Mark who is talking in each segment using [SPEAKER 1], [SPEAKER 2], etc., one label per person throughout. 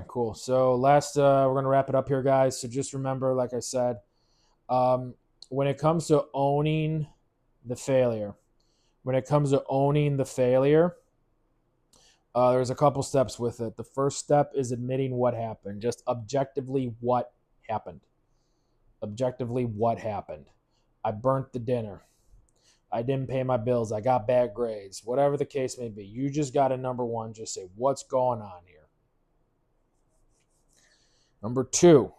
[SPEAKER 1] Cool. So we're gonna wrap it up here, guys. So just remember, like I said, um, when it comes to owning the failure, when it comes to owning the failure, there's a couple steps with it. The first step is admitting what happened, just objectively what happened. Objectively, what happened? I burnt the dinner. I didn't pay my bills. I got bad grades. Whatever the case may be, you just got to number one, just say what's going on here. Number two,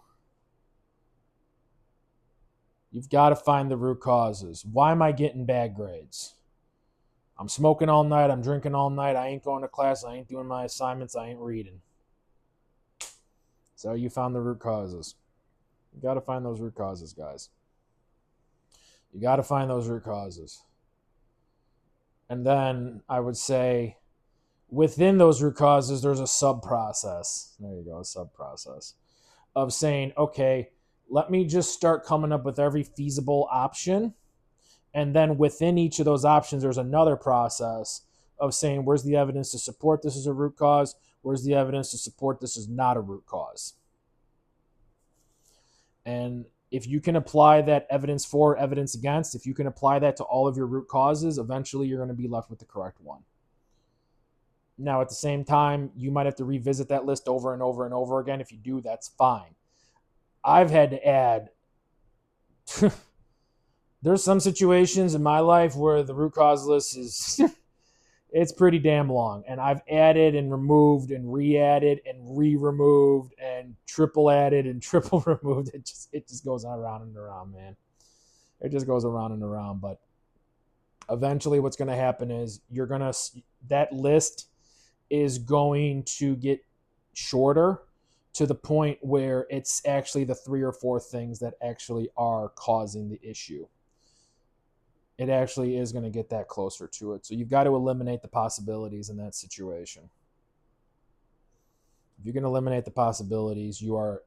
[SPEAKER 1] you've got to find the root causes. Why am I getting bad grades? I'm smoking all night. I'm drinking all night. I ain't going to class. I ain't doing my assignments. I ain't reading. So you found the root causes. You got to find those root causes, guys. You got to find those root causes. And then I would say within those root causes, there's a sub process. There you go, a sub process of saying, okay, let me just start coming up with every feasible option. And then within each of those options, there's another process of saying, where's the evidence to support this is a root cause? Where's the evidence to support this is not a root cause? And if you can apply that evidence for, evidence against, if you can apply that to all of your root causes, eventually you're going to be left with the correct one. Now, at the same time, you might have to revisit that list over and over and over again. If you do, that's fine. I've had to add there's some situations in my life where the root cause list is it's pretty damn long, and I've added and removed and re-added and re-removed and triple added and triple removed. It just goes around and around, man. It just goes around and around. But eventually what's going to happen is that list is going to get shorter to the point where it's actually the 3 or 4 things that actually are causing the issue. It actually is going to get that closer to it. So you've got to eliminate the possibilities in that situation. If you can eliminate the possibilities, you are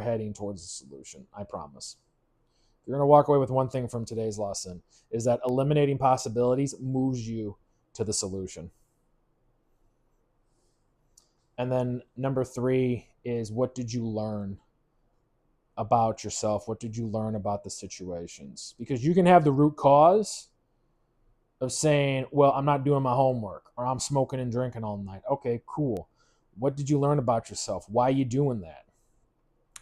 [SPEAKER 1] heading towards the solution. I promise. You're going to walk away with one thing from today's lesson is that eliminating possibilities moves you to the solution. And then number 3 is, what did you learn about yourself? What did you learn about the situations? Because you can have the root cause of saying, well, I'm not doing my homework, or I'm smoking and drinking all night. Okay, cool. What did you learn about yourself? Why are you doing that?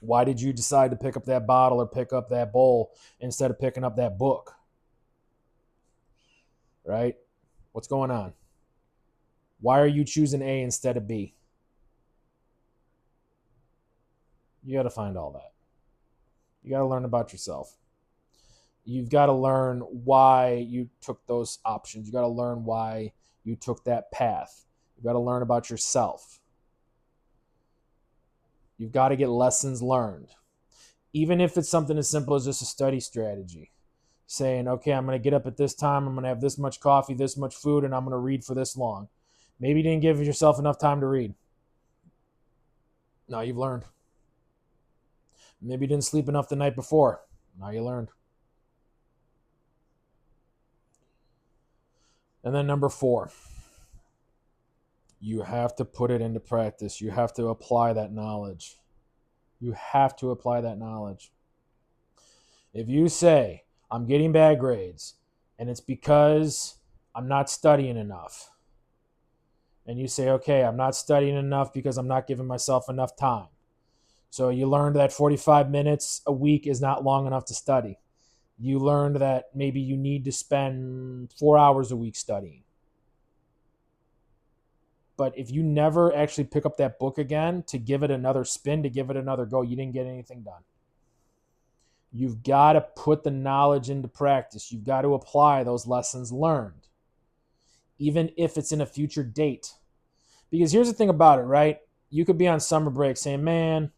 [SPEAKER 1] Why did you decide to pick up that bottle or pick up that bowl instead of picking up that book? Right? What's going on? Why are you choosing A instead of B? You got to find all that. You got to learn about yourself. You've got to learn why you took those options. You got to learn why you took that path. You've got to learn about yourself. You've got to get lessons learned. Even if it's something as simple as just a study strategy. Saying, okay, I'm going to get up at this time. I'm going to have this much coffee, this much food, and I'm going to read for this long. Maybe you didn't give yourself enough time to read. Now you've learned. Maybe you didn't sleep enough the night before. Now you learned. And then number 4, you have to put it into practice. You have to apply that knowledge. You have to apply that knowledge. If you say, I'm getting bad grades, and it's because I'm not studying enough, and you say, okay, I'm not studying enough because I'm not giving myself enough time. So you learned that 45 minutes a week is not long enough to study. You learned that maybe you need to spend 4 hours a week studying. But if you never actually pick up that book again to give it another spin, to give it another go, you didn't get anything done. You've got to put the knowledge into practice. You've got to apply those lessons learned, even if it's in a future date. Because here's the thing about it, right? You could be on summer break saying, man,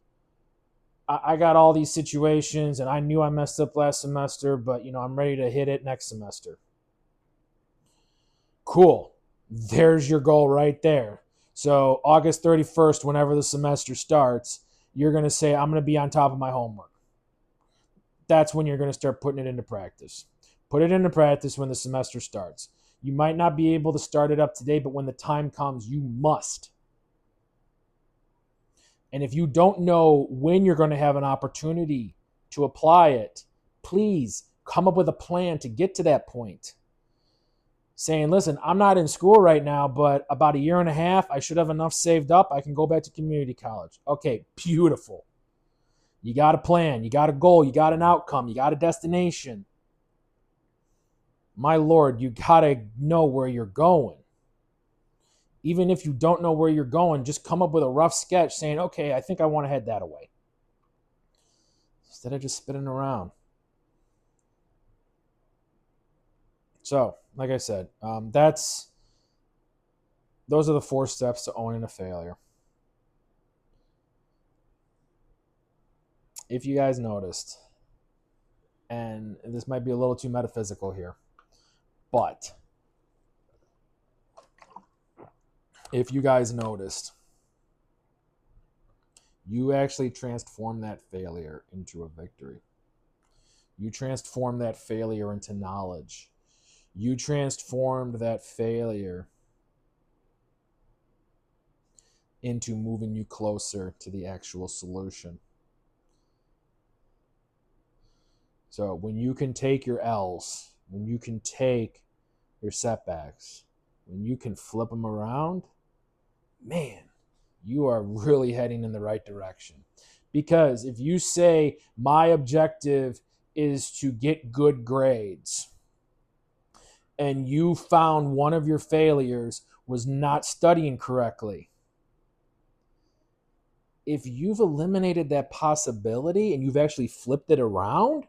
[SPEAKER 1] I got all these situations and I knew I messed up last semester, but I'm ready to hit it next semester. Cool. There's your goal right there. So August 31st, whenever the semester starts, you're going to say, I'm going to be on top of my homework. That's when you're going to start putting it into practice. Put it into practice when the semester starts. You might not be able to start it up today, but when the time comes, you must. And if you don't know when you're going to have an opportunity to apply it, please come up with a plan to get to that point. Saying, listen, I'm not in school right now, but about a year and a half, I should have enough saved up. I can go back to community college. Okay, beautiful. You got a plan. You got a goal. You got an outcome. You got a destination. My Lord, you got to know where you're going. Even if you don't know where you're going, just come up with a rough sketch saying, okay, I think I want to head that way. Instead of just spinning around. So, like I said, those are the 4 steps to owning a failure. If you guys noticed, and this might be a little too metaphysical here, but if you guys noticed, you actually transform that failure into a victory. You transform that failure into knowledge. You transformed that failure into moving you closer to the actual solution. So when you can take your L's, when you can take your setbacks, when you can flip them around, man, you are really heading in the right direction. Because if you say, my objective is to get good grades, and you found one of your failures was not studying correctly, if you've eliminated that possibility and you've actually flipped it around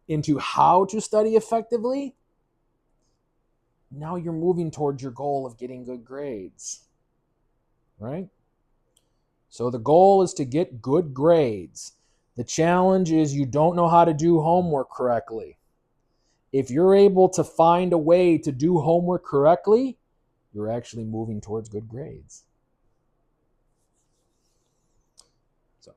[SPEAKER 1] into how to study effectively, now you're moving towards your goal of getting good grades, right? So the goal is to get good grades. The challenge is you don't know how to do homework correctly. If you're able to find a way to do homework correctly, you're actually moving towards good grades. So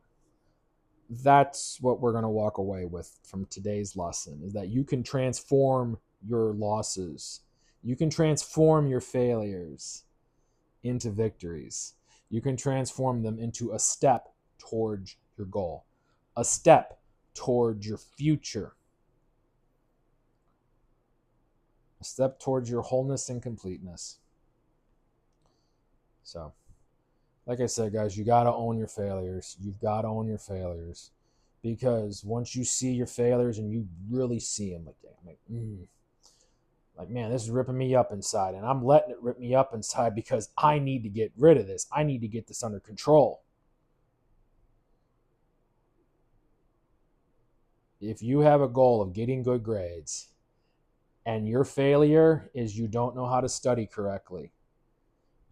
[SPEAKER 1] that's what we're going to walk away with from today's lesson, is that you can transform your losses. You can transform your failures into victories. You can transform them into a step towards your goal, a step towards your future, a step towards your wholeness and completeness. So, like I said, guys, you got to own your failures. You've got to own your failures, because once you see your failures and you really see them, like, man, this is ripping me up inside, and I'm letting it rip me up inside because I need to get rid of this. I need to get this under control. If you have a goal of getting good grades and your failure is you don't know how to study correctly,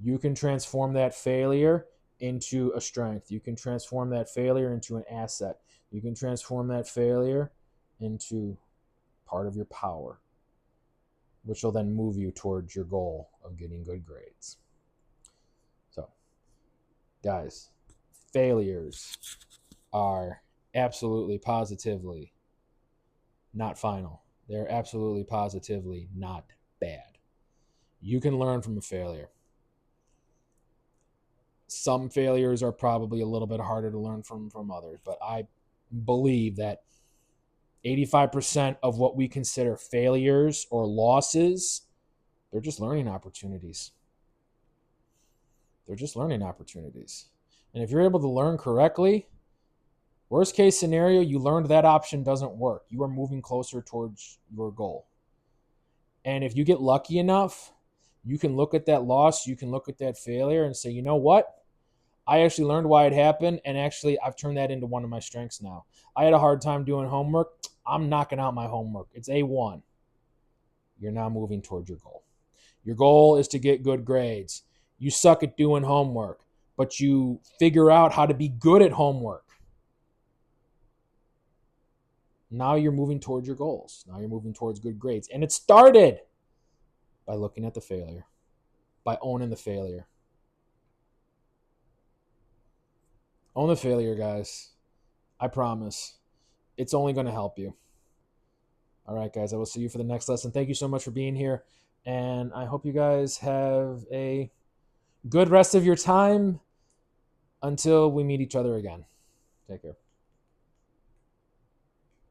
[SPEAKER 1] you can transform that failure into a strength. You can transform that failure into an asset. You can transform that failure into part of your power, which will then move you towards your goal of getting good grades. So, guys, failures are absolutely positively not final. They're absolutely positively not bad. You can learn from a failure. Some failures are probably a little bit harder to learn from others, but I believe that 85% of what we consider failures or losses, they're just learning opportunities. They're just learning opportunities. And if you're able to learn correctly, worst case scenario, you learned that option doesn't work. You are moving closer towards your goal. And if you get lucky enough, you can look at that loss, you can look at that failure and say, you know what? I actually learned why it happened, and actually I've turned that into one of my strengths now. I had a hard time doing homework. I'm knocking out my homework. It's A1. You're now moving towards your goal. Your goal is to get good grades. You suck at doing homework, but you figure out how to be good at homework. Now you're moving towards your goals. Now you're moving towards good grades. And it started by looking at the failure, by owning the failure. Own the failure, guys. I promise. It's only going to help you. All right, guys. I will see you for the next lesson. Thank you so much for being here. And I hope you guys have a good rest of your time. until we meet each other again. Take care.